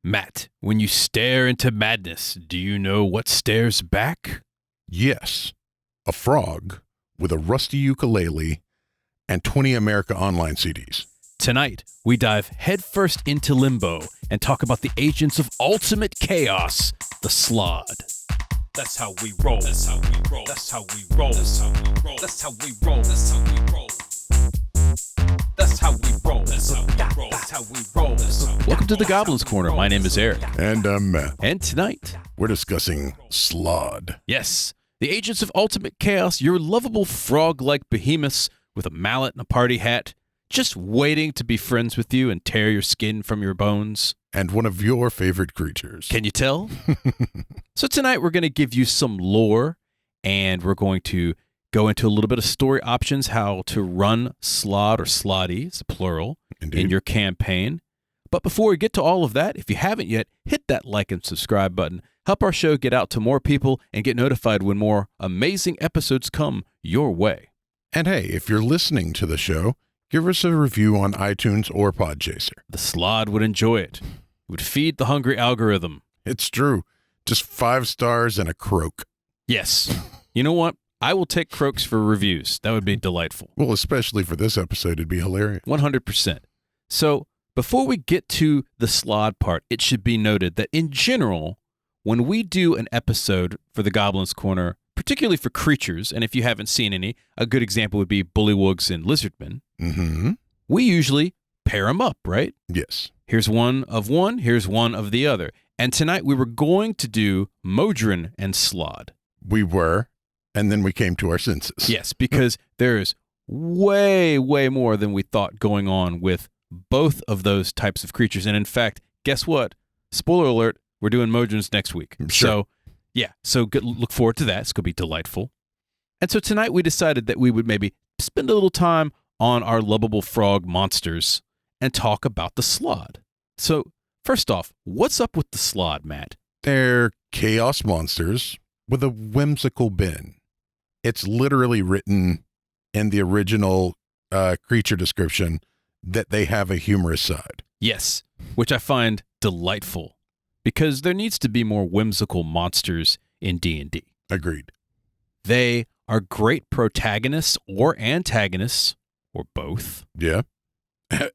Matt, when you stare into madness, do you know what stares back? Yes, a frog with a rusty ukulele and 20 America Online CDs. Tonight, we dive headfirst into Limbo and talk about the agents of ultimate chaos, the Slaad. That's how we roll. That's how we roll. That's how we roll. That's how we roll. That's how we roll. That's how we roll. That's how we roll. That's how we roll. That's how we roll. Welcome to the Goblin's Corner. My name is Eric. And I'm Matt. And tonight, We're discussing Slaad. yes, the agents of ultimate chaos, your lovable frog-like behemoths with a mallet and a party hat, just waiting to be friends with you and tear your skin from your bones. And one of your favorite creatures. Can you tell? So tonight we're going to give you some lore, and we're going to go into a little bit of story options, how to run Slaad or Slaadi, it's a plural, Indeed. in your campaign. But before we get to all of that, if you haven't yet, hit that like and subscribe button. Help our show get out to more people and get notified when more amazing episodes come your way. And hey, if you're listening to the show, give us a review on iTunes or Podchaser. The Slaad would enjoy it. It would feed the hungry algorithm. It's true. Just 5 stars and a croak. Yes. You know what? I will take croaks for reviews. That would be delightful. Well, especially for this episode, it'd be hilarious. 100%. So before we get to the Slaad part, it should be noted that in general, when we do an episode for the Goblin's Corner, particularly for creatures, and if you haven't seen any, a good example would be bullywugs and lizardmen, Mm-hmm. we usually pair them up, right? Yes. Here's one, here's one of the other. And tonight we were going to do Modron and Slaad. We were, and then we came to our senses. Yes, because there's way, way more than we thought going on with both of those types of creatures. And in fact, guess what? Spoiler alert, we're doing Modrons next week. Sure. So look forward to that. It's going to be delightful. And so tonight we decided that we would maybe spend a little time on our lovable frog monsters and talk about the Slaad. So first off, what's up with the Slaad, Matt? They're chaos monsters with a whimsical bend. It's literally written in the original creature description that they have a humorous side. Yes, which I find delightful because there needs to be more whimsical monsters in D&D. Agreed. They are great protagonists or antagonists, or both. Yeah.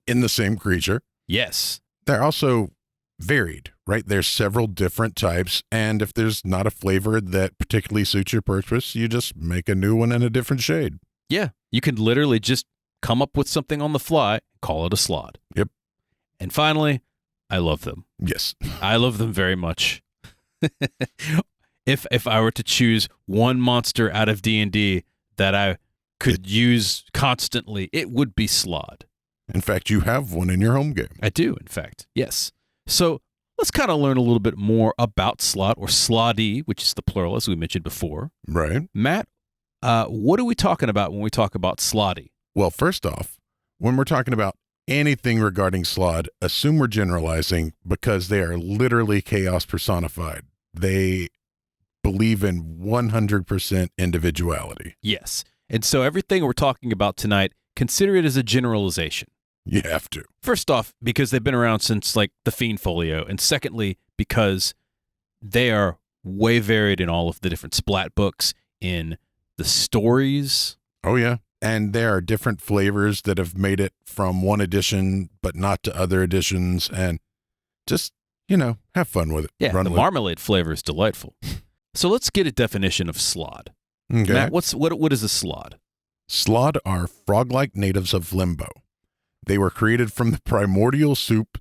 In the same creature. Yes. They're also varied, right? There's several different types, and if there's not a flavor that particularly suits your purpose, you just make a new one in a different shade. Yeah, you can literally just come up with something on the fly, call it a Slaad. Yep. And finally, I love them. Yes. I love them very much. If I were to choose one monster out of D&D that I could use constantly, it would be Slaad. In fact, you have one in your home game. I do, in fact. Yes. So let's kind of learn a little bit more about Slaad or Slaadi, which is the plural, as we mentioned before. Right. Matt, what are we talking about when we talk about Slaadi? Well, first off, when we're talking about anything regarding Slaad, assume we're generalizing because they are literally chaos personified. They believe in 100% individuality. Yes. And so everything we're talking about tonight, consider it as a generalization. You have to. First off, because they've been around since like the Fiend Folio. And secondly, because they are way varied in all of the different splat books, in the stories. Oh, yeah. And there are different flavors that have made it from one edition, but not to other editions. And just, have fun with it. Yeah, Run the with marmalade flavor is delightful. So let's get a definition of Slaad. it. Okay. Matt, what is a Slaad? Slaad are frog-like natives of Limbo. They were created from the primordial soup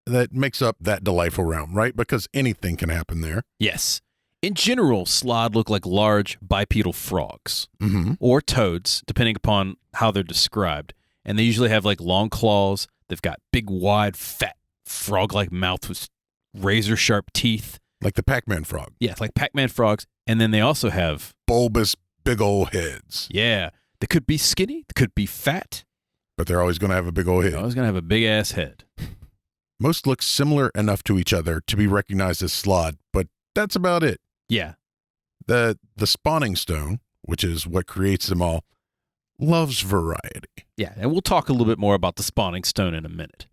that makes up that delightful realm, right? Because anything can happen there. Yes. In general, Slaad look like large bipedal frogs Mm-hmm. or toads, depending upon how they're described. And they usually have like long claws. They've got big, wide, fat, frog-like mouth with razor-sharp teeth. Like the Pac-Man frog. Yeah, it's like Pac-Man frogs. And then they also have, Bulbous, big old heads. they could be skinny, they could be fat. But they're always going to have a big old They're head. always going to have a big-ass head. Most look similar enough to each other to be recognized as Slaad, but that's about it. Yeah. The spawning stone, which is what creates them all, loves variety. Yeah, and we'll talk a little bit more about the spawning stone in a minute.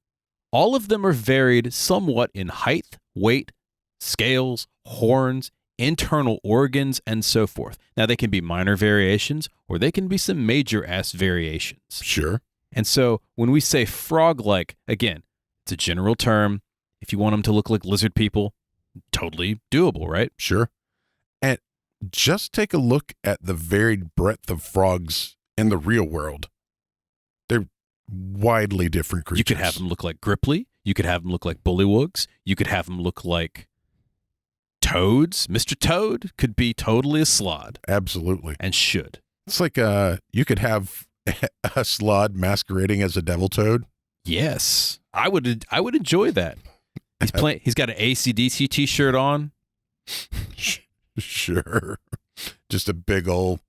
All of them are varied somewhat in height, weight, scales, horns, internal organs, and so forth. Now, they can be minor variations, or they can be some major-ass variations. Sure. And so when we say frog-like, again, it's a general term. If you want them to look like lizard people, totally doable, right? Sure. And just take a look at the varied breadth of frogs in the real world. They're widely different creatures. You could have them look like Gripply. You could have them look like bullywugs. You could have them look like toads. Mr. Toad could be totally a Slaad. Absolutely. And should. It's like you could have a Slaad masquerading as a devil toad. Yes. I would enjoy that. He's got an AC/DC t-shirt on. Sure. Just a big old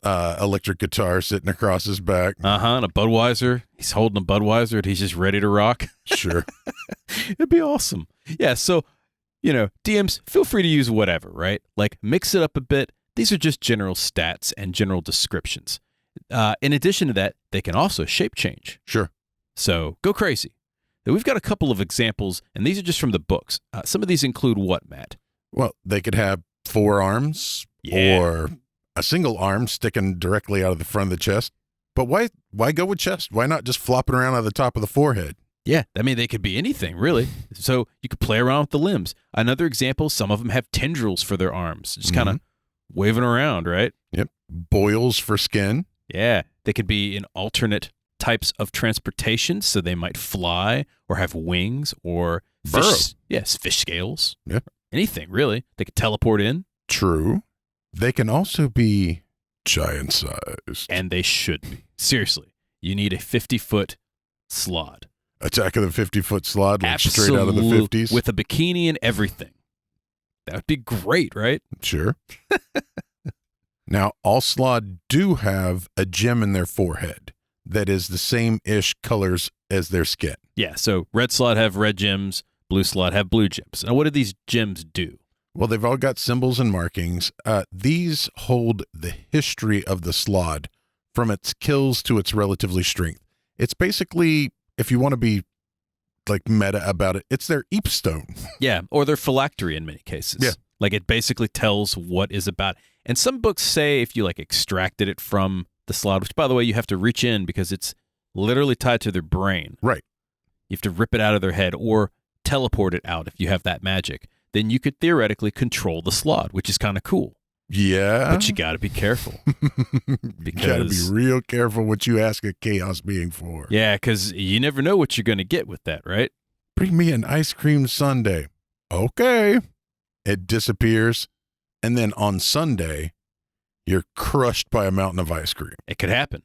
electric guitar sitting across his back. And a Budweiser. He's holding a Budweiser and he's just ready to rock. Sure. It'd be awesome. Yeah, so, DMs, feel free to use whatever, right? Like, mix it up a bit. These are just general stats and general descriptions. In addition to that, they can also shape change. Sure. So, go crazy. Now, we've got a couple of examples, and these are just from the books. Some of these include what, Matt? Well, they could have 4 arms or a single arm sticking directly out of the front of the chest. But why go with chest? Why not just flop it around on the top of the forehead? Yeah, I mean, they could be anything, really. So you could play around with the limbs. Another example, some of them have tendrils for their arms, just kind of waving around, right? Yep. Boils for skin. Yeah, they could be in alternate types of transportation, so they might fly or have wings or burrow. Yes, fish scales. Yeah. Anything, really. They could teleport in. True. They can also be giant-sized. And they should be. Seriously, you need a 50-foot Slaad. Attack of the 50-foot Slaad, like straight out of the 50s. With a bikini and everything. That would be great, right? Sure. Now, all Slaad do have a gem in their forehead that is the same-ish colors as their skin. Yeah, so red Slaad have red gems, blue Slaad have blue gems. Now, what do these gems do? Well, they've all got symbols and markings. These hold the history of the Slaad from its kills to its relatively strength. It's basically, if you want to be like meta about it, it's their Eepstone. Yeah, or their phylactery in many cases. Yeah. Like it basically tells what is about. And some books say if you like extracted it from the Slaad, which by the way, you have to reach in because it's literally tied to their brain. Right. You have to rip it out of their head or teleport it out if you have that magic. Then you could theoretically control the Slaad, which is kind of cool. Yeah. But you got to be careful. You got to be real careful what you ask a chaos being for. Yeah, because you never know what you're going to get with that, right? Bring me an ice cream sundae. Okay. It disappears. And then on Sunday, you're crushed by a mountain of ice cream. It could happen.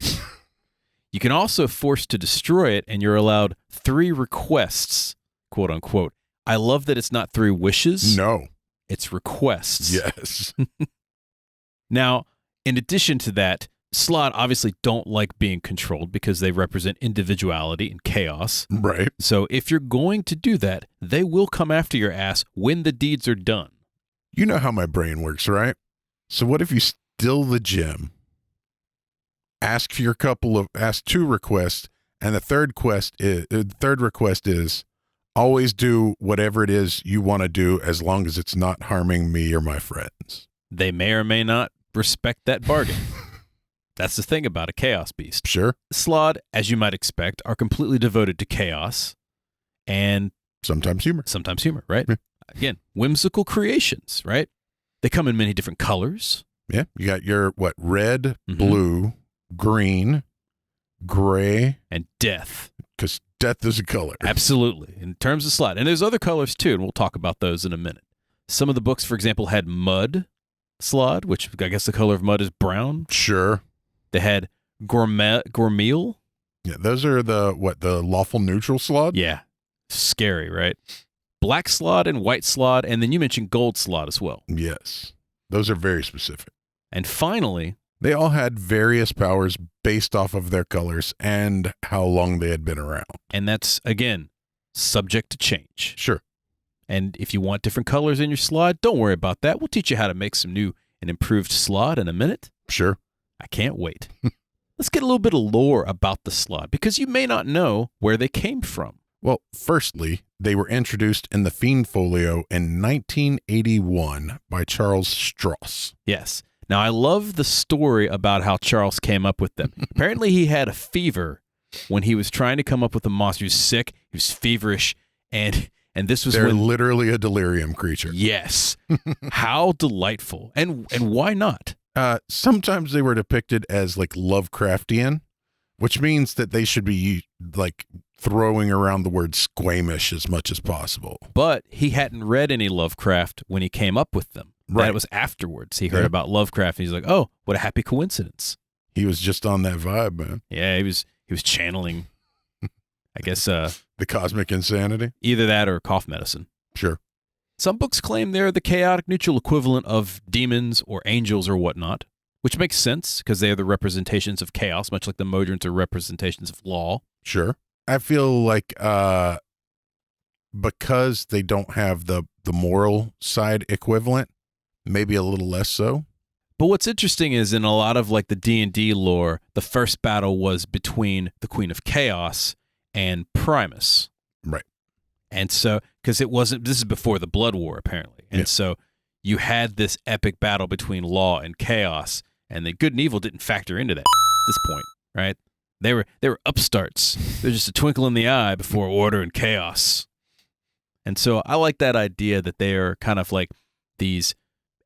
You can also force to destroy it, and you're allowed 3 requests, quote unquote. I love that it's not 3 wishes. No. It's requests. Yes. Now, in addition to that, Slaad obviously don't like being controlled because they represent individuality and chaos. Right. So if you're going to do that, they will come after your ass when the deeds are done. You know how my brain works, right? So what if you steal the gem, ask 2 requests, and the third request is always do whatever it is you want to do as long as it's not harming me or my friends. They may or may not respect that bargain. That's the thing about a chaos beast. Sure. Slaad, as you might expect, are completely devoted to chaos and sometimes humor. Sometimes humor, right? Yeah. Again, whimsical creations, right? They come in many different colors. Yeah. You got your, red, blue, green, gray. And death. Because death is a color. Absolutely. In terms of Slaad. And there's other colors too, and we'll talk about those in a minute. Some of the books, for example, had mud Slaad, which I guess the color of mud is brown. Sure. They had gourmeal. Yeah, those are the lawful neutral Slaad? Yeah. Scary, right? Black Slaad and white Slaad, and then you mentioned gold Slaad as well. Yes. Those are very specific. And finally, they all had various powers based off of their colors and how long they had been around. And that's, again, subject to change. Sure. And if you want different colors in your Slaad, don't worry about that. We'll teach you how to make some new and improved Slaad in a minute. Sure. I can't wait. Let's get a little bit of lore about the Slaad, because you may not know where they came from. Well, firstly, they were introduced in the Fiend Folio in 1981 by Charles Stross. Yes. Now, I love the story about how Charles came up with them. Apparently, he had a fever when he was trying to come up with a monster. He was sick. He was feverish. And this was They're literally a delirium creature. Yes. How delightful. And why not? Sometimes they were depicted as like Lovecraftian, which means that they should be like throwing around the word squamish as much as possible. But he hadn't read any Lovecraft when he came up with them. Right. That was afterwards. He heard about Lovecraft and he's like, oh, what a happy coincidence. He was just on that vibe, man. Yeah, he was channeling, I guess, the cosmic insanity. Either that or cough medicine. Sure. Some books claim they're the chaotic neutral equivalent of demons or angels or whatnot, which makes sense because they are the representations of chaos, much like the Modrons are representations of law. Sure. I feel like because they don't have the moral side equivalent, maybe a little less so. But what's interesting is in a lot of like the D&D lore, the first battle was between the Queen of Chaos and Primus. Right. And so, because this is before the Blood War, apparently. And so you had this epic battle between law and chaos, and the good and evil didn't factor into that at this point, right? They were upstarts. They're just a twinkle in the eye before order and chaos. And so I like that idea that they are kind of like these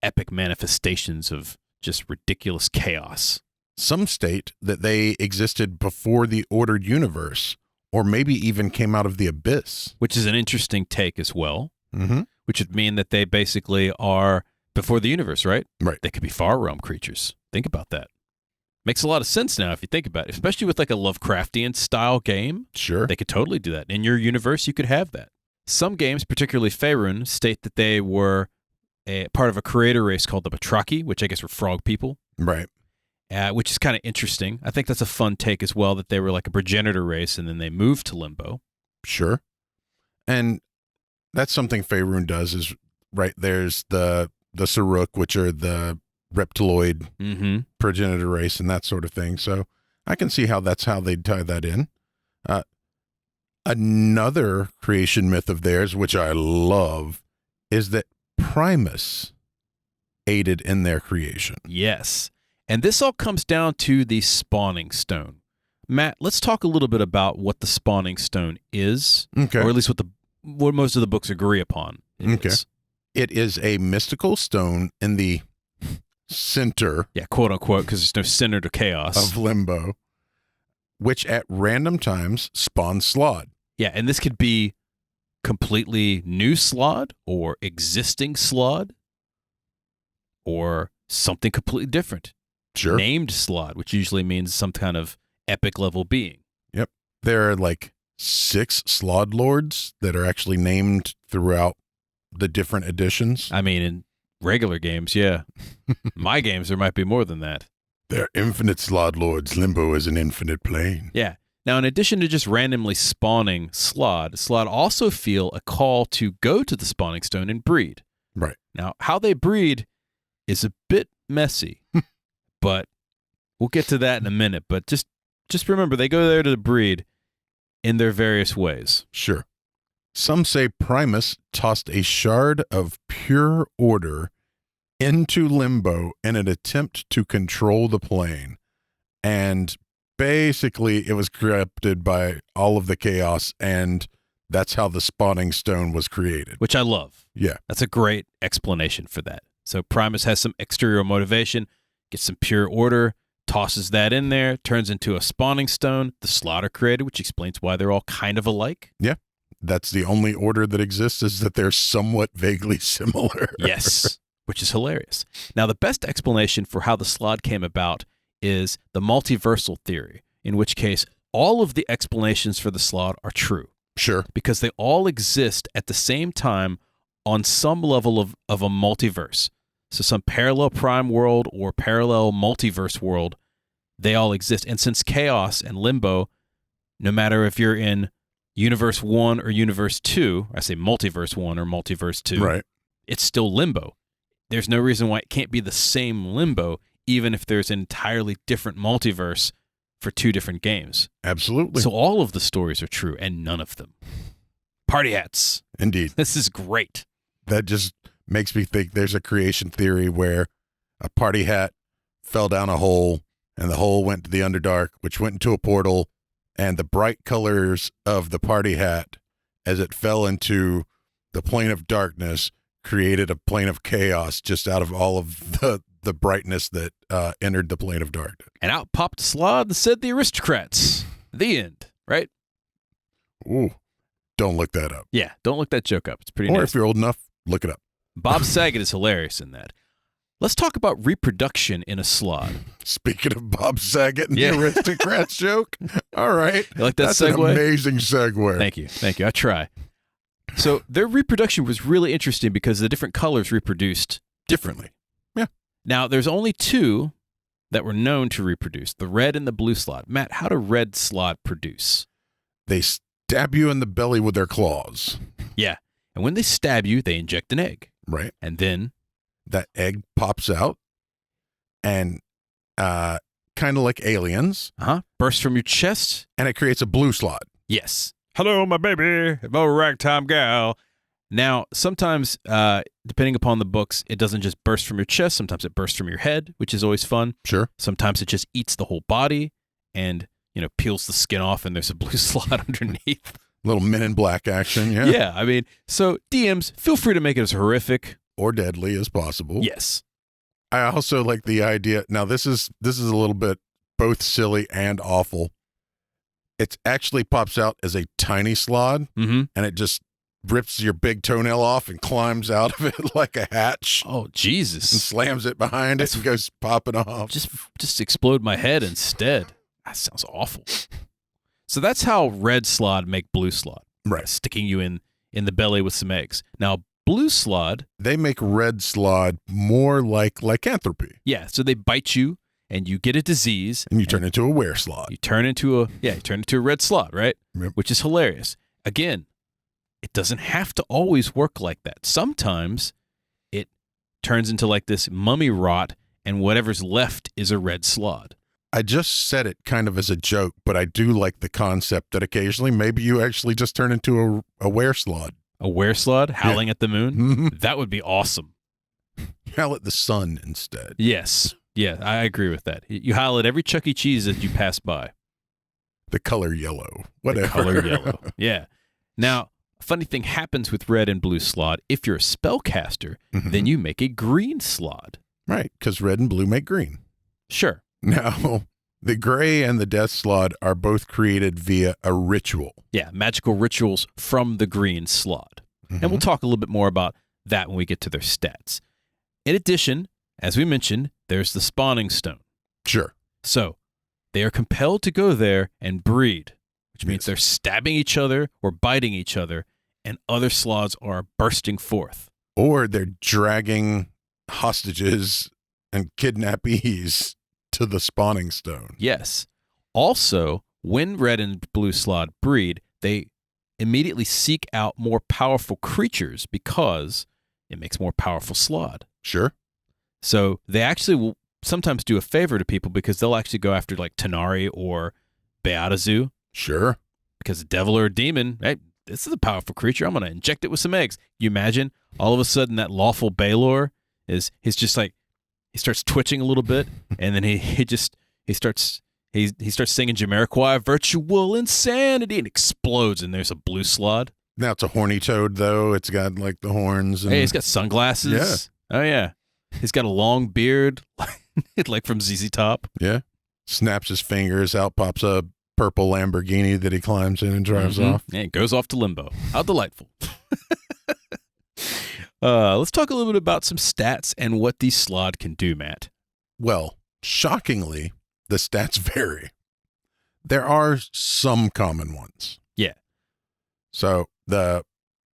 epic manifestations of just ridiculous chaos. Some state that they existed before the ordered universe, or maybe even came out of the abyss. Which is an interesting take as well. Mm-hmm. Which would mean that they basically are before the universe, right? Right. They could be far realm creatures. Think about that. Makes a lot of sense now if you think about it, especially with like a Lovecraftian style game. Sure. They could totally do that. In your universe, you could have that. Some games, particularly Faerun, state that they were a part of a creator race called the Batraki, which I guess were frog people. Right. Which is kind of interesting. I think that's a fun take as well, that they were like a progenitor race and then they moved to Limbo. Sure. And that's something Faerun does is, right, there's the Saruk, which are the reptiloid progenitor race and that sort of thing. So I can see how that's how they'd tie that in. Another creation myth of theirs, which I love, is that Primus aided in their creation. Yes. And this all comes down to the spawning stone. Matt, let's talk a little bit about what the spawning stone is, Okay. or at least what most of the books agree upon. Okay. It is a mystical stone in the center, quote unquote, because there's no center to chaos, of Limbo, which at random times spawns Slaad. Yeah, and this could be completely new Slaad or existing Slaad or something completely different. Sure. Named Slaad, which usually means some kind of epic level being. Yep. There are like 6 Slaad lords that are actually named throughout the different editions. I mean, in regular games, yeah. My games, there might be more than that. There are infinite Slaad lords. Limbo is an infinite plane. Yeah. Now, in addition to just randomly spawning Slaad also feel a call to go to the spawning stone and breed. Right. Now, how they breed is a bit messy, but we'll get to that in a minute. But just remember, they go there to breed in their various ways. Sure. Some say Primus tossed a shard of pure order into Limbo in an attempt to control the plane. And basically, it was corrupted by all of the chaos, and that's how the spawning stone was created. Which I love. Yeah. That's a great explanation for that. So Primus has some exterior motivation, gets some pure order, tosses that in there, turns into a spawning stone, the Slaughter created, which explains why they're all kind of alike. Yeah. That's the only order that exists, is that they're somewhat vaguely similar. Yes, which is hilarious. Now, the best explanation for how the Slaad came about is the multiversal theory, in which case all of the explanations for the Slaad are true. Sure. Because they all exist at the same time on some level of a multiverse. So some parallel prime world or parallel multiverse world, they all exist. And since Chaos and Limbo, no matter if you're in Universe 1 or Universe 2, I say Multiverse 1 or Multiverse 2, right, it's still Limbo. There's no reason why it can't be the same Limbo, even if there's an entirely different multiverse for 2 different games. Absolutely. So all of the stories are true and none of them. Party hats. Indeed. This is great. That just makes me think there's a creation theory where a party hat fell down a hole and the hole went to the Underdark, which went into a portal, and the bright colors of the party hat as it fell into the plane of darkness created a plane of chaos just out of all of the brightness that entered the plane of darkness. And out popped Slaad and said the aristocrats. The end, right? Ooh, don't look that up. Yeah, don't look that joke up. It's pretty Or nasty. if you're old enough, look it up. Bob Saget is hilarious in that. Let's talk about reproduction in a Slaad. Speaking of Bob Saget and Yeah. the aristocrats joke, all right. You like that That's segue? an amazing segue. Thank you. I try. So their reproduction was really interesting because the different colors reproduced differently. Yeah. Now, there's only 2 that were known to reproduce, the red and the blue Slaad. Matt, how do red Slaad produce? They stab you in the belly with their claws. Yeah. And when they stab you, they inject an egg. Right. And then That egg pops out and kind of like aliens, bursts from your chest. and it creates a blue Slaad. Yes. Hello, my baby. I'm a ragtime gal. Now, sometimes, depending upon the books, it doesn't just burst from your chest. Sometimes it bursts from your head, which is always fun. Sure. Sometimes it just eats the whole body and, peels the skin off and there's a blue Slaad underneath. Little Men in Black action, yeah. Yeah, I mean, so DMs, feel free to make it as horrific. Or deadly as possible. Yes. I also like the idea. Now, this is a little bit both silly and awful. It actually pops out as a tiny Slaad, and it just rips your big toenail off and climbs out of it like a hatch. Oh, And Jesus. slams it behind it and goes popping off. Just explode my head instead. That sounds awful. So that's how red Slaad make blue Slaad. Right. Sticking you in the belly with some eggs. Now, blue Slaad. They make red Slaad more like lycanthropy. Yeah, so they bite you and you get a disease. And you turn into a were Slaad. You turn into a red Slaad, right? Yep. Which is hilarious. Again, it doesn't have to always work like that. Sometimes it turns into like this mummy rot and whatever's left is a red Slaad. I just said it kind of as a joke, but I do like the concept that occasionally maybe you actually just turn into a were Slaad. A were Slaad howling at the moon? Mhm. That would be awesome. Howl at the sun instead. Yes. Yeah, I agree with that. You howl at every Chuck E. Cheese that you pass by. The color yellow. Whatever. The color yellow. Yeah. Now, a funny thing happens with red and blue Slaad. If you're a spellcaster, then you make a green Slaad. Right, because red and blue make green. Sure. Now, the gray and the death Slaad are both created via a ritual. Yeah, magical rituals from the green Slaad. And we'll talk a little bit more about that when we get to their stats. In addition, as we mentioned, there's the spawning stone. Sure. So they are compelled to go there and breed, which means they're stabbing each other or biting each other, and other Slaads are bursting forth. Or they're dragging hostages and kidnappees to the spawning stone. Yes. Also, when red and blue Slaad breed, they immediately seek out more powerful creatures because it makes more powerful Slaad. Sure. So they actually will sometimes do a favor to people because they'll actually go after like Tanari or Beatazu. Sure. Because a devil or a demon, hey, this is a powerful creature. I'm going to inject it with some eggs. You imagine all of a sudden that lawful Baelor he's just like, he starts twitching a little bit, and then he starts singing Jamiroquai, Virtual Insanity, and explodes, and there's a blue Slaad. Now it's a horny toad, though. It's got like the horns. And Hey, he's got sunglasses. Yeah. Oh, yeah. He's got a long beard, like from ZZ Top. Yeah. Snaps his fingers, out pops a purple Lamborghini that he climbs in and drives off. And goes off to Limbo. How delightful. Let's talk a little bit about some stats and what these Slaad can do, Matt. Well, shockingly, the stats vary. There are some common ones. Yeah. So the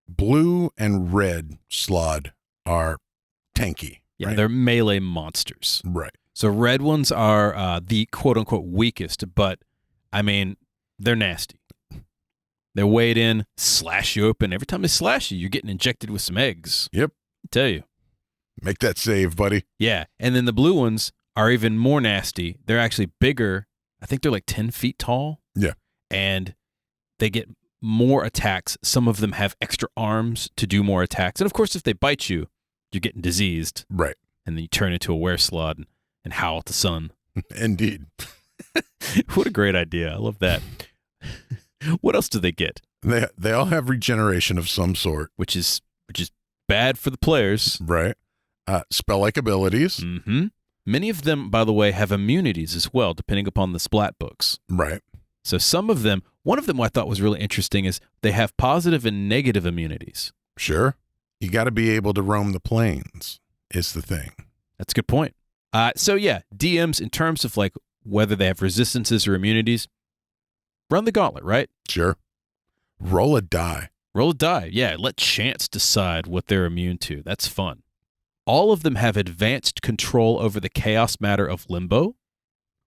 blue and red Slaad are tanky. Yeah, right? they're melee monsters. Right. So red ones are the quote-unquote weakest, but, I mean, they're nasty. They're weighed in, slash you open. Every time they slash you, you're getting injected with some eggs. Yep. I tell you. Make that save, buddy. Yeah, and then the blue ones are even more nasty. They're actually bigger I think they're like 10 feet tall. Yeah. And they get more attacks. Some of them have extra arms to do more attacks. And of course, if they bite you, you're getting diseased. Right. And then you turn into a were-Slaad and howl at the sun. Indeed. What a great idea. I love that. What else do they get? They all have regeneration of some sort. Which is bad for the players. Right. Spell-like abilities. Mm-hmm. Many of them, by the way, have immunities as well, depending upon the splat books. Right. So some of them, one of them I thought was really interesting is they have positive and negative immunities. Sure. You got to be able to roam the plains is the thing. That's a good point. So yeah, DMs, in terms of like whether they have resistances or immunities, run the gauntlet, right? Sure. Roll a die. Roll a die. Yeah, let chance decide what they're immune to. That's fun. All of them have advanced control over the chaos matter of Limbo,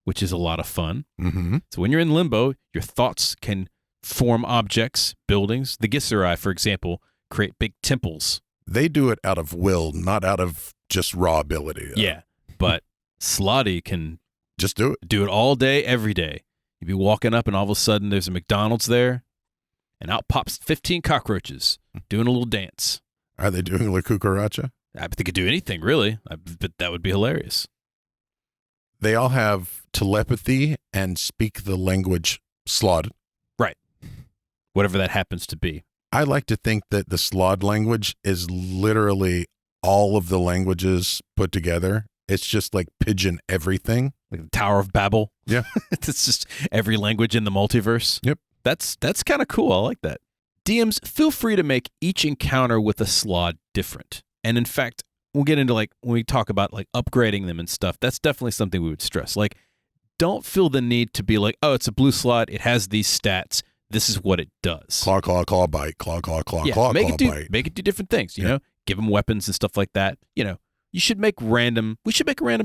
which is a lot of fun. Mm-hmm. So when you're in Limbo, your thoughts can form objects, buildings. The Gisserai, for example, create big temples. They do it out of will, not out of just raw ability. Yeah, but Slaadi can just do it. Do it all day, every day. You'd be walking up and all of a sudden there's a McDonald's there and out pops 15 cockroaches doing a little dance. Are they doing La Cucaracha? I bet they could do anything, really. But that would be hilarious. They all have telepathy and speak the language Slaad. Right. Whatever that happens to be. I like to think that the Slaad language is literally all of the languages put together. It's just like pigeon everything. Like the Tower of Babel. Yeah. It's just every language in the multiverse. Yep. That's kind of cool. I like that. DMs, feel free to make each encounter with a Slaad different. And in fact, we'll get into like, when we talk about like upgrading them and stuff, that's definitely something we would stress. Like, don't feel the need to be like, oh, it's a blue Slaad. It has these stats. This is what it does. Claw, claw, claw, bite. Claw, claw, claw, yeah, claw, make claw, it do, bite. Make it do different things, you know? Give them weapons and stuff like that. You know, we should make a random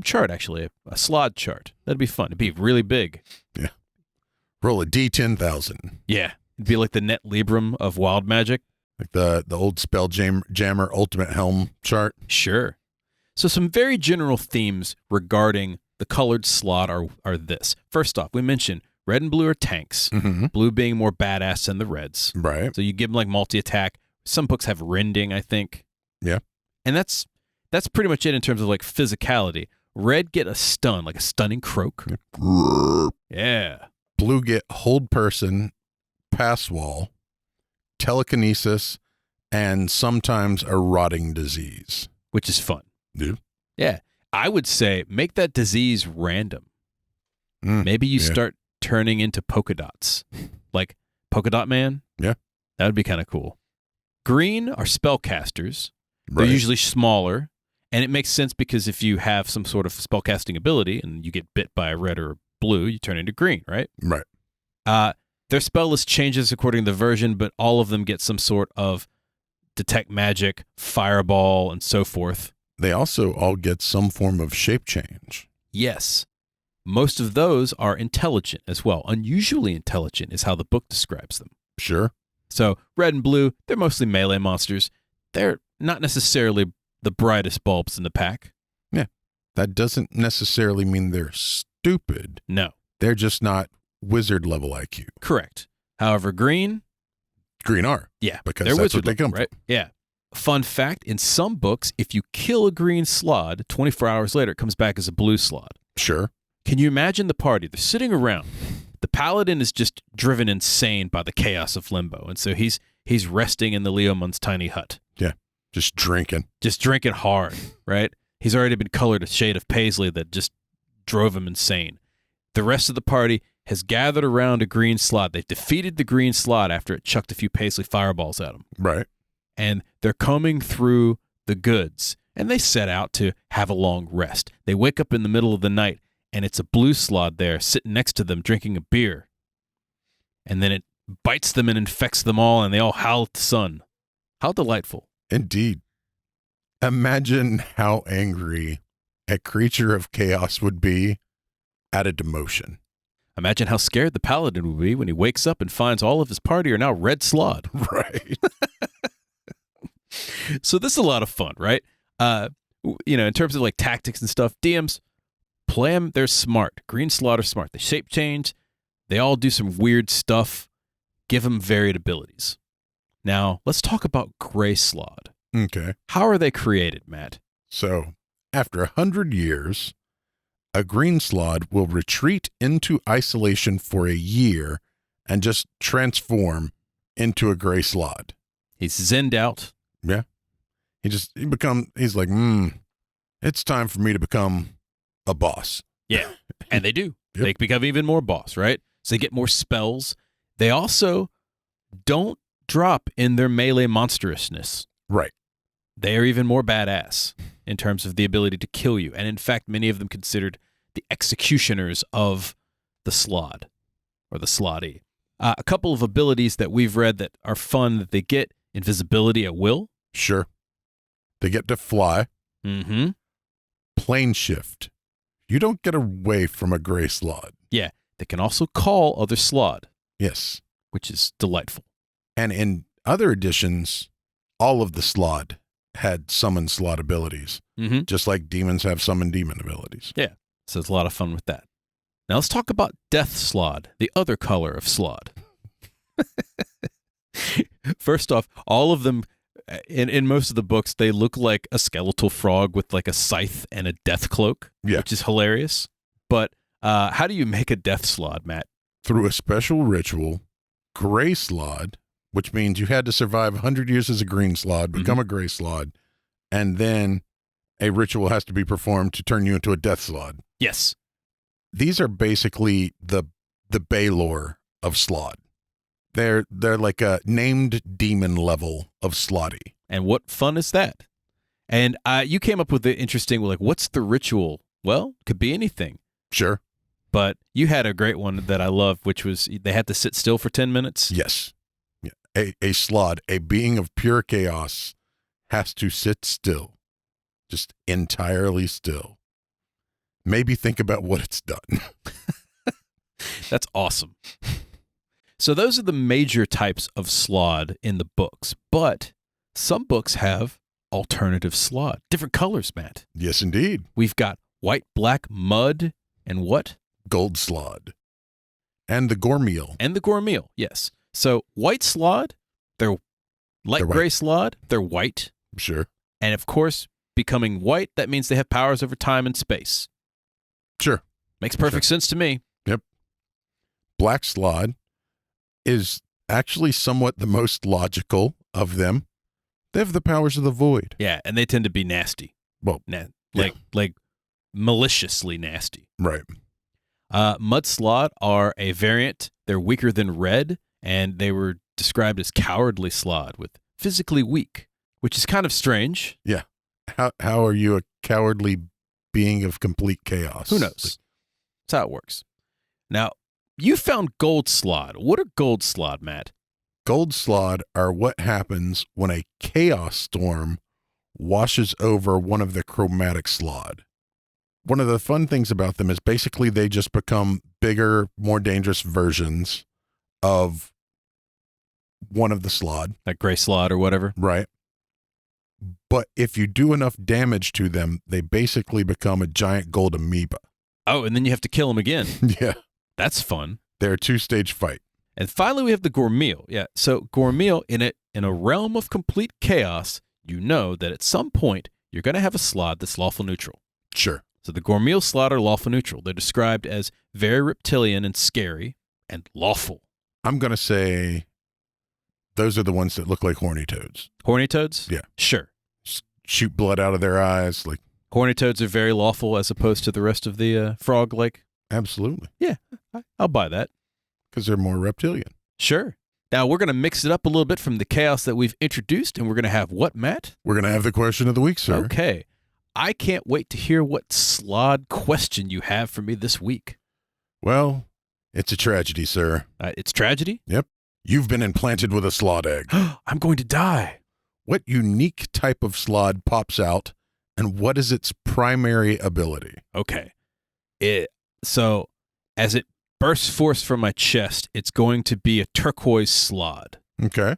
chart, actually, a Slaad chart. That'd be fun. It'd be really big. Yeah. Roll a D10,000. Yeah. It'd be like the Net Librum of wild magic. Like the old Spell Jammer Ultimate Helm chart. Sure. So some very general themes regarding the colored Slaad are this. First off, we mentioned red and blue are tanks. Mm-hmm. Blue being more badass than the reds. Right. So you give them like multi-attack. Some books have rending, I think. Yeah. And that's pretty much it in terms of like physicality. Red get a stun, like a stunning croak. Yeah. Blue get hold person, pass wall, telekinesis, and sometimes a rotting disease. Which is fun. Dude. Yeah. I would say make that disease random. Maybe you start turning into polka dots. Like Polka Dot Man. Yeah. That would be kind of cool. Green are spellcasters. Right. They're usually smaller. And it makes sense because if you have some sort of spellcasting ability and you get bit by a red or blue, you turn into green, right? Right. Their spell list changes according to the version, but all of them get some sort of detect magic, fireball, and so forth. They also all get some form of shape change. Yes. Most of those are intelligent as well. Unusually intelligent is how the book describes them. Sure. So red and blue, they're mostly melee monsters. They're not necessarily the brightest bulbs in the pack. Yeah. That doesn't necessarily mean they're stupid. No. They're just not wizard level IQ. Correct. However, green are. Yeah. Because they're that's wizard what they come level, right? from. Yeah. Fun fact, in some books, if you kill a green Slaad, 24 hours later, it comes back as a blue Slaad. Sure. Can you imagine the party? They're sitting around. The paladin is just driven insane by the chaos of Limbo. And so he's resting in the Leomund's tiny hut. Yeah. Just drinking. Just drinking hard, right? He's already been colored a shade of Paisley that just drove him insane. The rest of the party has gathered around a green Slaad. They've defeated the green Slaad after it chucked a few Paisley fireballs at him. Right. And they're combing through the goods. And they set out to have a long rest. They wake up in the middle of the night, and it's a blue Slaad there sitting next to them drinking a beer. And then it bites them and infects them all, and they all howl at the sun. How delightful. Indeed. Imagine how angry a creature of chaos would be at a demotion. Imagine how scared the paladin would be when he wakes up and finds all of his party are now red Slaad. Right. So this is a lot of fun, right? In terms of like tactics and stuff, DMs, Play them. They're smart. Green Slaad are smart. They shape change. They all do some weird stuff. Give them varied abilities. Now, let's talk about Gray Slaad. Okay. How are they created, Matt? So, after 100 years, a green Slaad will retreat into isolation for a year and just transform into a gray Slaad. He's zenned out. Yeah. He's like, it's time for me to become a boss. Yeah. And they do. Yep. They become even more boss, right? So they get more spells. They also don't drop in their melee monstrousness. Right. They are even more badass in terms of the ability to kill you. And in fact, many of them considered the executioners of the Slaad or the Slaadi. A couple of abilities that we've read that are fun that they get: invisibility at will. Sure. They get to fly. Mm-hmm. Plane shift. You don't get away from a gray Slaad. Yeah. They can also call other Slaad. Yes. Which is delightful. And in other editions, all of the Slaad had summon Slaad abilities, just like demons have summon demon abilities. Yeah. So it's a lot of fun with that. Now let's talk about Death Slaad, the other color of Slaad. First off, all of them, in most of the books, they look like a skeletal frog with like a scythe and a death cloak, which is hilarious. But how do you make a Death Slaad, Matt? Through a special ritual, Gray Slaad, which means you had to survive 100 years as a green Slaad, become a gray Slaad, and then a ritual has to be performed to turn you into a Death Slaad. Yes. These are basically the Baylor of Slaad. They're like a named demon level of Slaadi. And what fun is that? And you came up with the interesting, like, what's the ritual? Well, it could be anything. Sure. But you had a great one that I love, which was they had to sit still for 10 minutes. Yes. Yeah. A Slaad, a being of pure chaos, has to sit still. Just entirely still. Maybe think about what it's done. That's awesome. So those are the major types of Slaad in the books, but some books have alternative Slaad, different colors, Matt. Yes, indeed. We've got white, black, mud, and what? Gold Slaad. And the Gormeal. And the Gormeal, yes. So white Slaad, they're light gray Slaad, they're white. Sure. And of course, becoming white, that means they have powers over time and space. Sure. Makes perfect sense to me. Yep. Black Slaad is actually somewhat the most logical of them. They have the powers of the void. Yeah, and they tend to be nasty. Well, like maliciously nasty. Right. Mud Slaad are a variant. They're weaker than red, and they were described as cowardly Slaad with physically weak, which is kind of strange. Yeah. How are you a cowardly being of complete chaos? Who knows? That's how it works. Now, you found Gold Slaad. What are Gold Slaad, Matt? Gold Slaad are what happens when a chaos storm washes over one of the chromatic Slaad. One of the fun things about them is basically they just become bigger, more dangerous versions of one of the Slaad. Like Gray Slaad or whatever. Right. But if you do enough damage to them, they basically become a giant gold amoeba. Oh, and then you have to kill them again. Yeah. That's fun. They're a 2-stage fight. And finally, we have the Gormeal. Yeah, so Gormeal, in a realm of complete chaos, you know that at some point, you're going to have a Slaad that's lawful neutral. Sure. So the Gormeal Slaad are lawful neutral. They're described as very reptilian and scary and lawful. I'm going to say those are the ones that look like horny toads. Horny toads? Yeah. Sure. Shoot blood out of their eyes. Like horny toads are very lawful as opposed to the rest of the frog-like. Absolutely. Yeah, I'll buy that. Because they're more reptilian. Sure. Now, we're going to mix it up a little bit from the chaos that we've introduced, and we're going to have what, Matt? We're going to have the question of the week, sir. Okay. I can't wait to hear what Slaad question you have for me this week. Well, it's a tragedy, sir. It's tragedy? Yep. You've been implanted with a Slaad egg. I'm going to die. What unique type of Slaad pops out, and what is its primary ability? Okay. So, as it bursts forth from my chest, it's going to be a turquoise Slaad. Okay.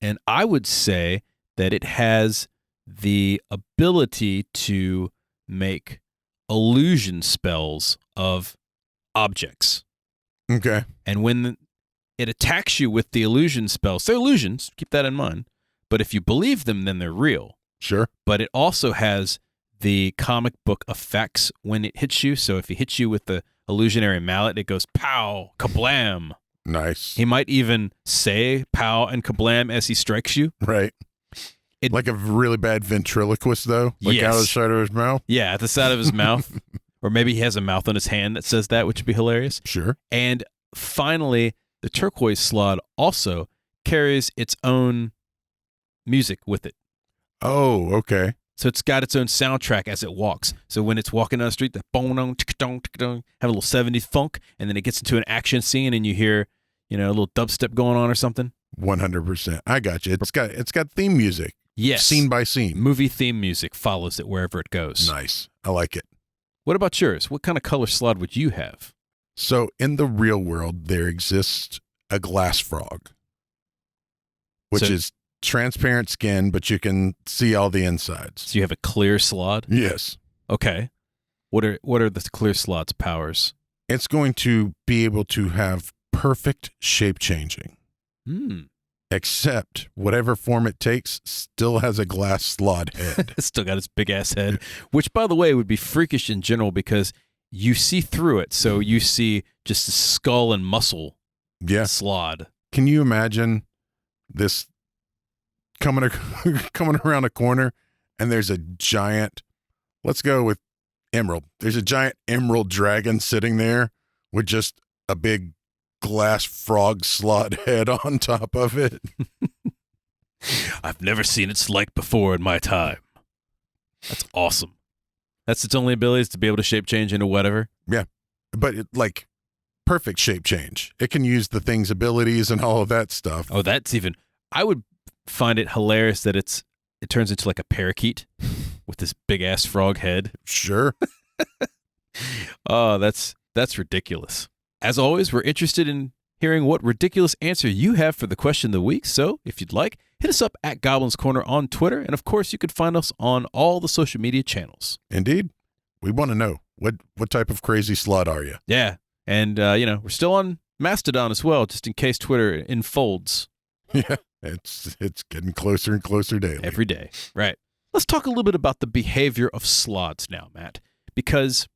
And I would say that it has the ability to make illusion spells of objects. Okay. And when it attacks you with the illusion spells, they're illusions, keep that in mind. But if you believe them, then they're real. Sure. But it also has the comic book effects when it hits you. So if he hits you with the illusionary mallet, it goes pow, kablam. Nice. He might even say pow and kablam as he strikes you. Right. Like a really bad ventriloquist, though? Like out of the side of his mouth? Yeah, at the side of his mouth. Or maybe he has a mouth on his hand that says that, which would be hilarious. Sure. And finally, the turquoise Slaad also carries its own music with it. Oh, okay. So it's got its own soundtrack as it walks. So when it's walking down the street, the boom, have a little 70s funk, and then it gets into an action scene and you hear, a little dubstep going on or something. 100%. I got you. It's got theme music. Yes. Scene by scene. Movie theme music follows it wherever it goes. Nice. I like it. What about yours? What kind of color Slaad would you have? So in the real world, there exists a glass frog, which is transparent skin, but you can see all the insides. So you have a clear Slaad? Yes. Okay. What are the clear Slaad's powers? It's going to be able to have perfect shape changing. Except whatever form it takes still has a glass Slaad head. It's still got its big ass head, which by the way would be freakish in general because you see through it. So you see just a skull and muscle Slaad. Can you imagine this coming around a corner and there's a giant, let's go with emerald. There's a giant emerald dragon sitting there with just a big glass frog Slaad head on top of it. I've never seen its like before in my time. That's awesome. That's its only ability is to be able to shape change into whatever. Yeah. But perfect shape change. It can use the thing's abilities and all of that stuff. Oh, I would find it hilarious that it turns into like a parakeet with this big ass frog head. Sure. Oh, that's ridiculous. As always, we're interested in hearing what ridiculous answer you have for the question of the week. So if you'd like, hit us up at Goblin's Corner on Twitter. And of course, you can find us on all the social media channels. Indeed. We want to know what type of crazy Slaad are you? Yeah. And, we're still on Mastodon as well, just in case Twitter enfolds. Yeah. It's getting closer and closer daily. Every day. Right. Let's talk a little bit about the behavior of Slaads now, Matt, because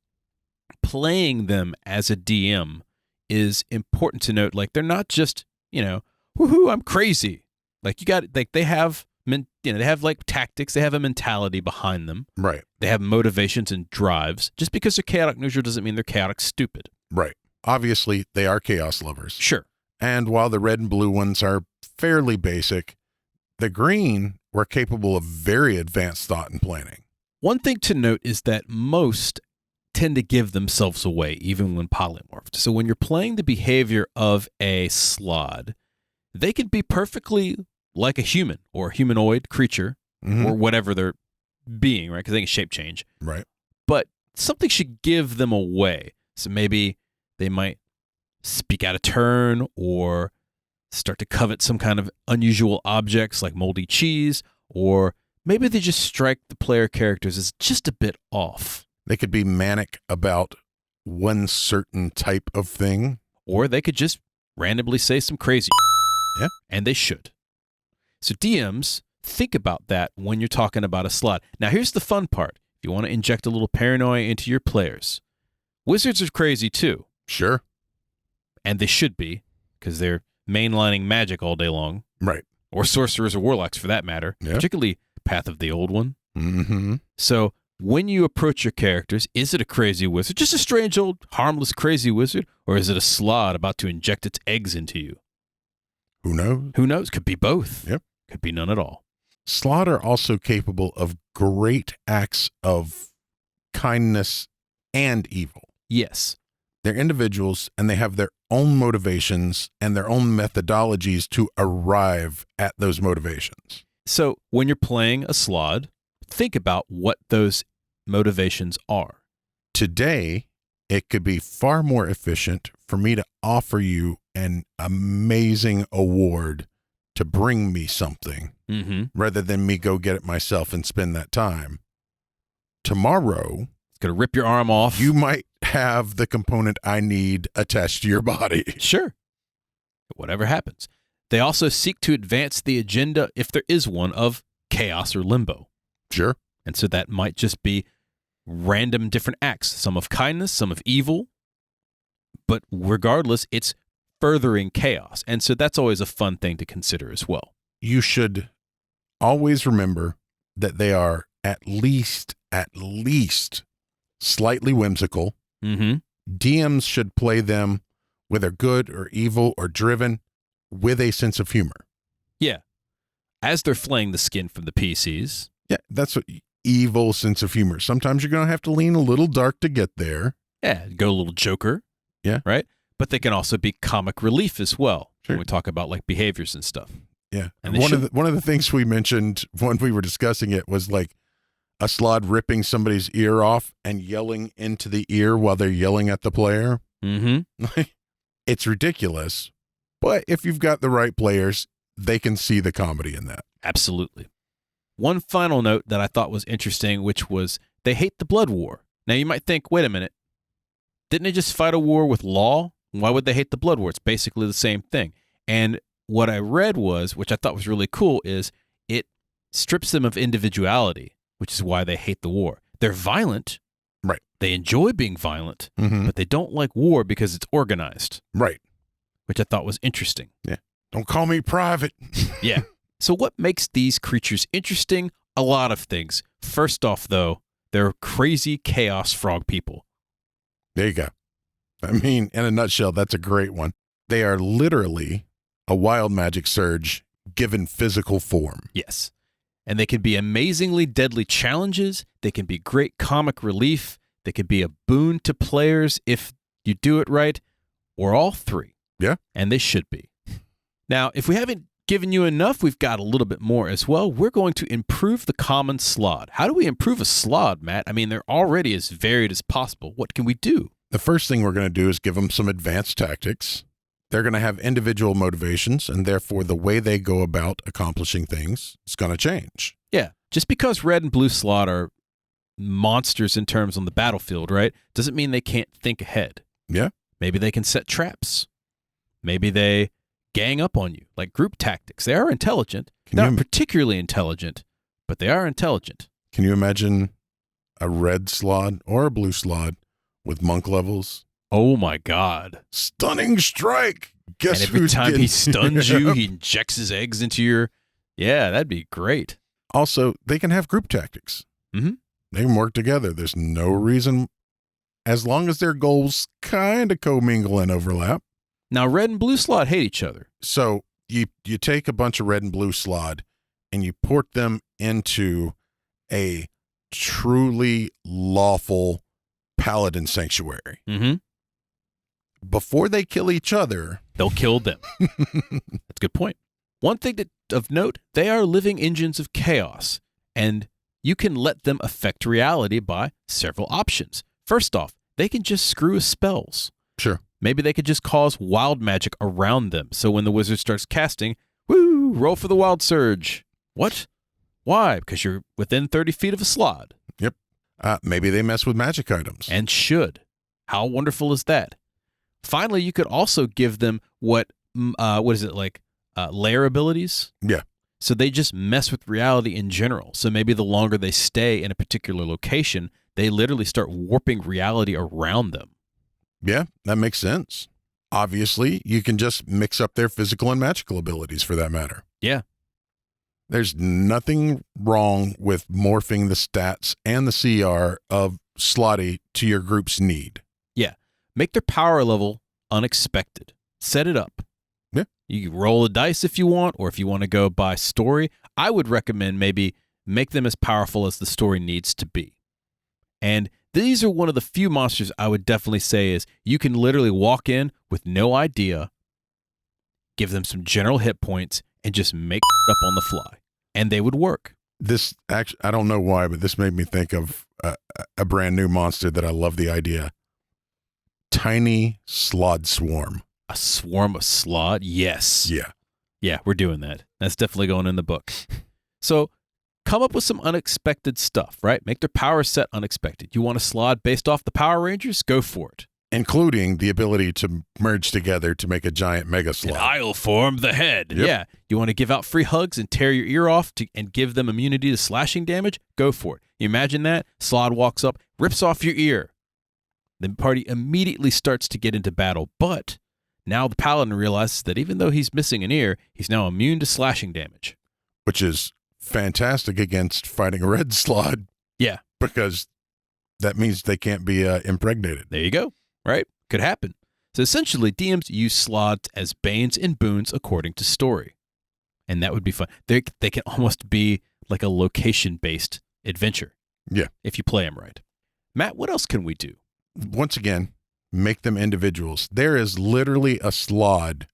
playing them as a DM is important to note. Like, they're not just, woohoo, I'm crazy. Like, they have, they have like tactics. They have a mentality behind them. Right. They have motivations and drives. Just because they're chaotic neutral doesn't mean they're chaotic stupid. Right. Obviously, they are chaos lovers. Sure. And while the red and blue ones are fairly basic, the green were capable of very advanced thought and planning. One thing to note is that most tend to give themselves away, even when polymorphed. So when you're playing the behavior of a Slaad, they can be perfectly like a human or a humanoid creature or whatever they're being, right? Because they can shape change. Right. But something should give them away. So maybe they might speak out of turn or start to covet some kind of unusual objects like moldy cheese, or maybe they just strike the player characters as just a bit off. They could be manic about one certain type of thing. Or they could just randomly say some crazy Yeah. And they should. So DMs, think about that when you're talking about a Slaad. Now, here's the fun part. If you want to inject a little paranoia into your players, wizards are crazy too. Sure. And they should be, because they're mainlining magic all day long. Right. Or sorcerers or warlocks, for that matter. Yeah. Particularly Path of the Old One. Mm-hmm. So when you approach your characters, is it a crazy wizard, just a strange old harmless crazy wizard, or is it a Slaad about to inject its eggs into you? Who knows? Who knows? Could be both. Yep. Could be none at all. Slaad are also capable of great acts of kindness and evil. Yes. They're individuals and they have their own motivations and their own methodologies to arrive at those motivations. So when you're playing a Slaad, think about what those motivations are. Today, it could be far more efficient for me to offer you an amazing award to bring me something rather than me go get it myself and spend that time. Tomorrow, It's Gonna rip your arm off. You might have the component I need attached to your body. Sure. Whatever happens. They also seek to advance the agenda, if there is one, of chaos or limbo. Sure. And so that might just be random different acts, some of kindness, some of evil. But regardless, it's furthering chaos. And so that's always a fun thing to consider as well. You should always remember that they are at least slightly whimsical. Mm-hmm. DMs should play them, whether good or evil or driven, with a sense of humor. Yeah. As they're flaying the skin from the PCs. Yeah, that's what evil sense of humor. Sometimes you're going to have to lean a little dark to get there. Yeah, go a little Joker. Yeah. Right? But they can also be comic relief as well. Sure. When we talk about like behaviors and stuff. Yeah. And one of the things we mentioned when we were discussing it was like a Slaad ripping somebody's ear off and yelling into the ear while they're yelling at the player. Mm-hmm. It's ridiculous. But if you've got the right players, they can see the comedy in that. Absolutely. One final note that I thought was interesting, which was they hate the blood war. Now you might think, wait a minute, didn't they just fight a war with law? Why would they hate the blood war? It's basically the same thing. And what I read was, which I thought was really cool, is it strips them of individuality, which is why they hate the war. They're violent. Right. They enjoy being violent, but they don't like war because it's organized. Right. Which I thought was interesting. Yeah. Don't call me private. Yeah. So what makes these creatures interesting? A lot of things. First off, though, they're crazy chaos frog people. There you go. I mean, in a nutshell, that's a great one. They are literally a wild magic surge given physical form. Yes. And they can be amazingly deadly challenges. They can be great comic relief. They can be a boon to players if you do it right, or all three. Yeah. And they should be. Now, if we haven't given you enough, we've got a little bit more as well. We're going to improve the common Slaad. How do we improve a Slaad, Matt? I mean, they're already as varied as possible. What can we do? The first thing we're going to do is give them some advanced tactics. They're going to have individual motivations, and therefore the way they go about accomplishing things is going to change. Yeah. Just because red and blue Slaad are monsters in terms on the battlefield, right, doesn't mean they can't think ahead. Yeah. Maybe they can set traps. Maybe they gang up on you, like group tactics. They are intelligent. They're not particularly intelligent, but they are intelligent. Can you imagine a red Slaad or a blue Slaad with monk levels? Oh my God. Stunning strike. Guess and every who's time getting... he stuns you, he injects his eggs into your... Yeah, that'd be great. Also, they can have group tactics. Mm-hmm. They can work together. There's no reason, as long as their goals kind of commingle and overlap. Now, red and blue Slaad hate each other. So you take a bunch of red and blue Slaad and you port them into a truly lawful paladin sanctuary. Mm-hmm. Before they kill each other, they'll kill them. That's a good point. One thing of note, they are living engines of chaos, and you can let them affect reality by several options. First off, they can just screw with spells. Sure. Maybe they could just cause wild magic around them. So when the wizard starts casting, woo, roll for the wild surge. What? Why? Because you're within 30 feet of a Slaad. Yep. Maybe they mess with magic items. And should. How wonderful is that? Finally, you could also give them what is it, like layer abilities? Yeah. So they just mess with reality in general. So maybe the longer they stay in a particular location, they literally start warping reality around them. Yeah, that makes sense. Obviously, you can just mix up their physical and magical abilities for that matter. Yeah. There's nothing wrong with morphing the stats and the CR of Slaadi to your group's need. Yeah. Make their power level unexpected. Set it up. Yeah. You can roll a dice if you want, or if you want to go by story. I would recommend maybe make them as powerful as the story needs to be. And these are one of the few monsters I would definitely say is you can literally walk in with no idea, give them some general hit points, and just make it up on the fly. And they would work. This actually, I don't know why, but this made me think of a brand new monster that I love the idea. Tiny Slaad swarm. A swarm of Slaad? Yes. Yeah. Yeah, we're doing that. That's definitely going in the book. So come up with some unexpected stuff, right? Make their power set unexpected. You want a Slaad based off the Power Rangers? Go for it. Including the ability to merge together to make a giant mega Slaad. And I'll form the head. Yep. Yeah. You want to give out free hugs and tear your ear off and give them immunity to slashing damage? Go for it. You imagine that? Slaad walks up, rips off your ear. The party immediately starts to get into battle, but now the paladin realizes that even though he's missing an ear, he's now immune to slashing damage. Which is fantastic against fighting a red Slaad. Yeah. Because that means they can't be impregnated. There you go. Right? Could happen. So essentially, DMs use Slaads as banes and boons according to story. And that would be fun. They can almost be like a location-based adventure. Yeah. If you play them right. Matt, what else can we do? Once again, make them individuals. There is literally a Slaad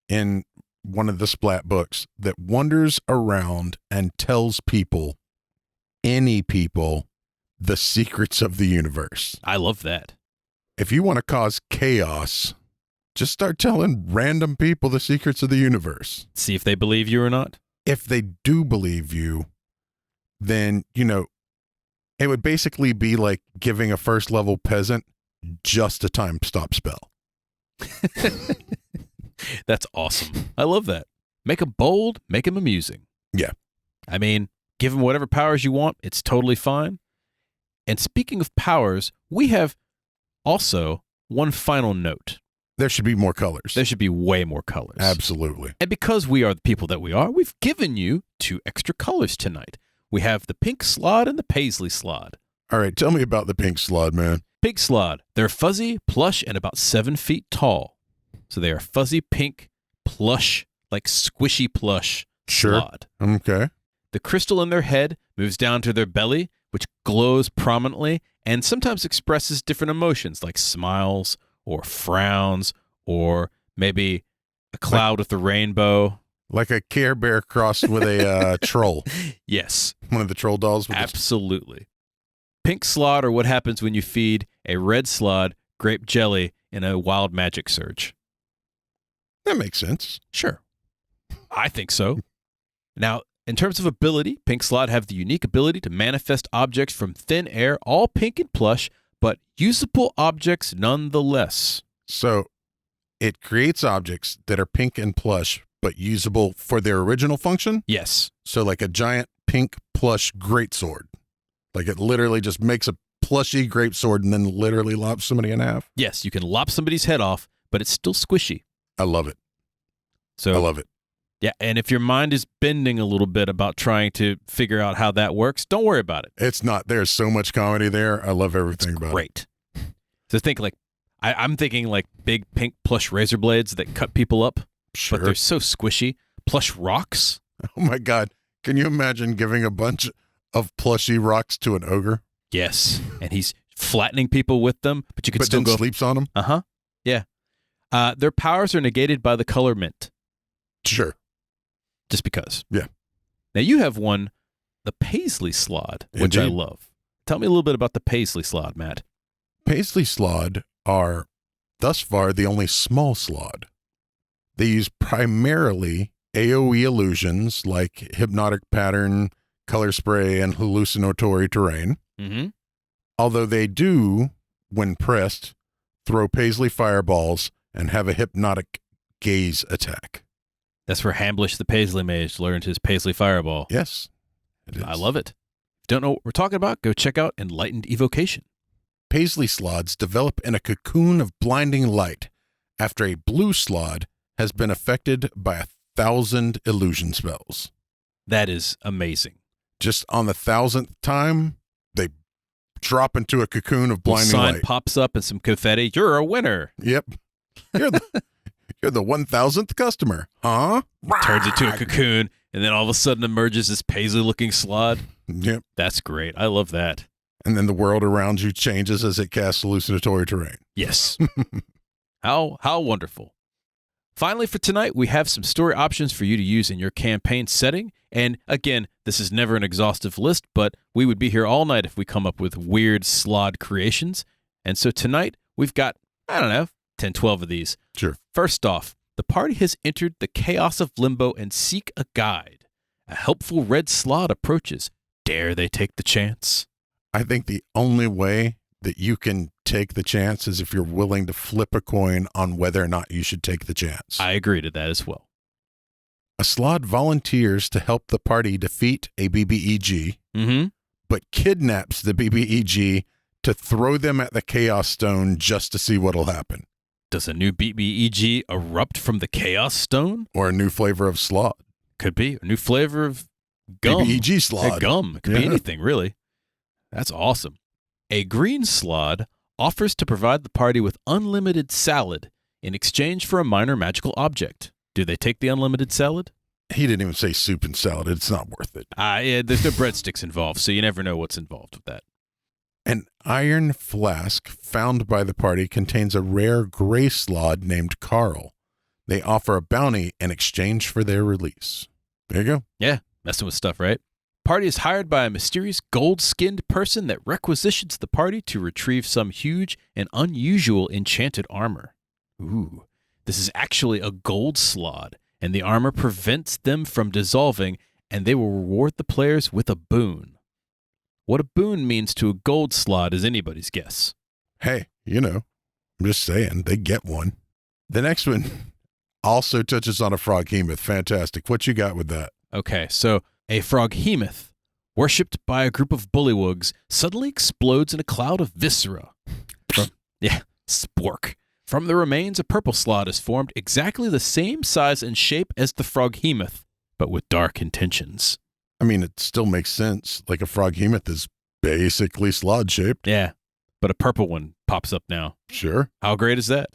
in one of the Splat books that wanders around and tells people, any people, the secrets of the universe. I love that. If you want to cause chaos, just start telling random people the secrets of the universe. See if they believe you or not. If they do believe you, then, it would basically be like giving a first level peasant just a time stop spell. That's awesome. I love that. Make them bold, make them amusing. Yeah. I mean, give them whatever powers you want. It's totally fine. And speaking of powers, we have also one final note. There should be more colors. There should be way more colors. Absolutely. And because we are the people that we are, we've given you 2 extra colors tonight. We have the pink Slaad and the Paisley Slaad. All right, tell me about the pink Slaad, man. Pink Slaad. They're fuzzy, plush, and about 7 feet tall. So they are fuzzy, pink, plush, like squishy plush Slaad. Okay. The crystal in their head moves down to their belly, which glows prominently and sometimes expresses different emotions like smiles or frowns or maybe a cloud with a rainbow. Like a Care Bear crossed with a troll. Yes. One of the troll dolls. Absolutely. Pink Slaad are what happens when you feed a red Slaad grape jelly in a wild magic surge. That makes sense. Sure. I think so. Now, in terms of ability, pink Slaad have the unique ability to manifest objects from thin air, all pink and plush, but usable objects nonetheless. So it creates objects that are pink and plush, but usable for their original function? Yes. So like a giant pink plush greatsword. Like it literally just makes a plushy greatsword and then literally lops somebody in half? Yes, you can lop somebody's head off, but it's still squishy. I love it. So I love it. Yeah, and if your mind is bending a little bit about trying to figure out how that works, don't worry about it. It's not. There's so much comedy there. I love everything about it. Great. So think like, I'm thinking like big pink plush razor blades that cut people up, Sure. but they're so squishy. Plush rocks. Oh my God. Can you imagine giving a bunch of plushy rocks to an ogre? Yes, and he's flattening people with them, but you can But still then go. sleeps on them? Uh-huh. Yeah. Their powers are negated by the color mint. Sure. Just because. Yeah. Now you have one, the Paisley Slaad, which I Indeed. love. Tell me a little bit about the Paisley Slaad, Matt. Paisley Slaad are, thus far, the only small Slaad. They use primarily AoE illusions like hypnotic pattern, color spray, and hallucinatory terrain. Mm-hmm. Although they do, when pressed, throw Paisley fireballs and have a hypnotic gaze attack. That's where Hamblish the Paisley Mage learned his Paisley Fireball. Yes. It is. I love it. If you don't know what we're talking about, go check out Enlightened Evocation. Paisley Slaads develop in a cocoon of blinding light after a blue Slaad has been affected by 1,000 illusion spells. That is amazing. Just on the 1,000th time, they drop into a cocoon of blinding sign light. pops up and some confetti. You're a winner. Yep. You're the 1,000th customer. Huh? Turns into a cocoon, and then all of a sudden emerges this Paisley-looking Slaad. Yep. That's great. I love that. And then the world around you changes as it casts hallucinatory terrain. Yes. How wonderful. Finally, for tonight, we have some story options for you to use in your campaign setting. And again, this is never an exhaustive list, but we would be here all night if we come up with weird Slaad creations. And so tonight, we've got, 10, 12 of these. Sure. First off, the party has entered the chaos of Limbo and seek a guide. A helpful red Slaad approaches. Dare they take the chance? I think the only way that you can take the chance is if you're willing to flip a coin on whether or not you should take the chance. I agree to that as well. A Slaad volunteers to help the party defeat a BBEG, but kidnaps the BBEG to throw them at the Chaos Stone just to see what'll happen. Does a new BBEG erupt from the Chaos Stone? Or a new flavor of Slaad. Could be. A new flavor of gum. BBEG Slaad. Yeah, gum. It could be anything, really. That's awesome. A green Slaad offers to provide the party with unlimited salad in exchange for a minor magical object. Do they take the unlimited salad? He didn't even say soup and salad. It's not worth it. Yeah, there's no breadsticks involved, so you never know what's involved with that. An iron flask found by the party contains a rare gray Slaad named Carl. They offer a bounty in exchange for their release. There you go. Yeah, messing with stuff, right? Party is hired by a mysterious gold-skinned person that requisitions the party to retrieve some huge and unusual enchanted armor. Ooh. This is actually a gold Slaad, and the armor prevents them from dissolving, and they will reward the players with a boon. What a boon means to a gold Slaad is anybody's guess. Hey, I'm just saying, they get one. The next one also touches on a froghemoth. Fantastic. What you got with that? Okay, so a froghemoth, worshipped by a group of bullywugs, suddenly explodes in a cloud of viscera. Spork. From the remains, a purple Slaad is formed exactly the same size and shape as the froghemoth, but with dark intentions. I mean, it still makes sense. Like a froghemoth is basically Slaad shaped. Yeah, but a purple one pops up now. Sure. How great is that?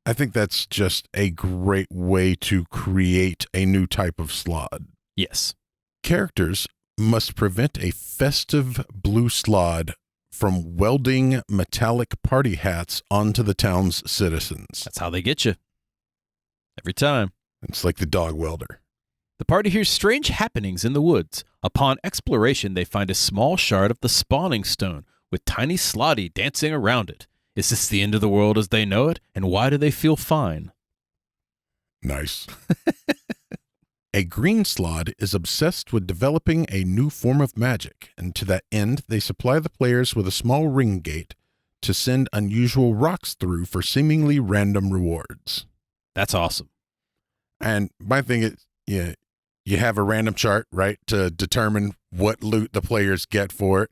I think that's just a great way to create a new type of Slaad. Yes. Characters must prevent a festive blue Slaad from welding metallic party hats onto the town's citizens. That's how they get you. Every time. It's like the dog welder. The party hears strange happenings in the woods. Upon exploration, they find a small shard of the spawning stone with tiny Slaadi dancing around it. Is this the end of the world as they know it? And why do they feel fine? Nice. A green Slaad is obsessed with developing a new form of magic, and to that end, they supply the players with a small ring gate to send unusual rocks through for seemingly random rewards. That's awesome. And my thing is, you have a random chart, right, to determine what loot the players get for it,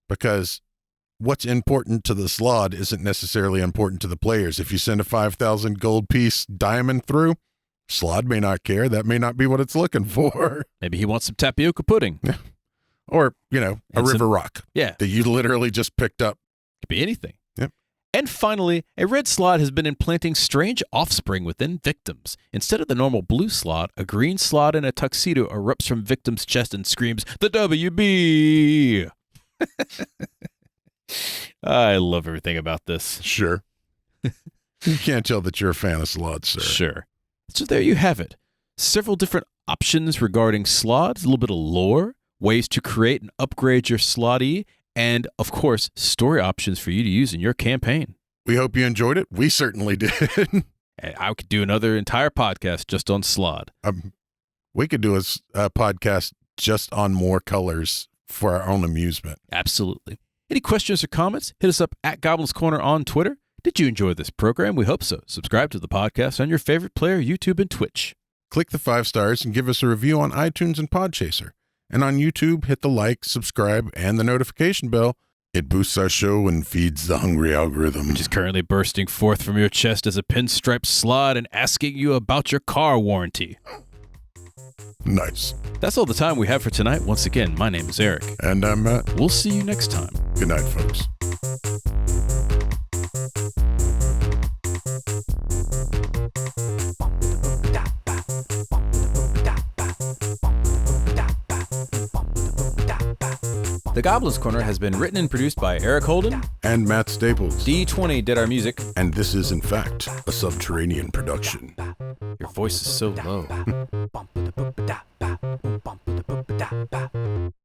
because what's important to the Slaad isn't necessarily important to the players. If you send a 5,000 gold piece diamond through, Slaad may not care. That may not be what it's looking for. Maybe he wants some tapioca pudding. Yeah. Or, a river rock. Yeah. That you literally just picked up. Could be anything. Yep. And finally, a red Slaad has been implanting strange offspring within victims. Instead of the normal blue Slaad, a green Slaad in a tuxedo erupts from victim's chest and screams, "The WB!" I love everything about this. Sure. You can't tell that you're a fan of Slaad, sir. Sure. So there you have it. Several different options regarding Slaads, a little bit of lore, ways to create and upgrade your Slaadi, and, of course, story options for you to use in your campaign. We hope you enjoyed it. We certainly did. I could do another entire podcast just on Slaad. We could do a podcast just on more colors for our own amusement. Absolutely. Any questions or comments? Hit us up at Goblin's Corner on Twitter. Did you enjoy this program? We hope so. Subscribe to the podcast on your favorite player, YouTube and Twitch. Click the 5 stars and give us a review on iTunes and Podchaser. And on YouTube, hit the like, subscribe, and the notification bell. It boosts our show and feeds the hungry algorithm. Which is currently bursting forth from your chest as a pinstripe Slaad and asking you about your car warranty. Nice. That's all the time we have for tonight. Once again, my name is Eric. And I'm Matt. We'll see you next time. Good night, folks. The Goblin's Corner has been written and produced by Eric Holden and Matt Staples. D20 did our music. And this is, in fact, a subterranean production. Your voice is so low.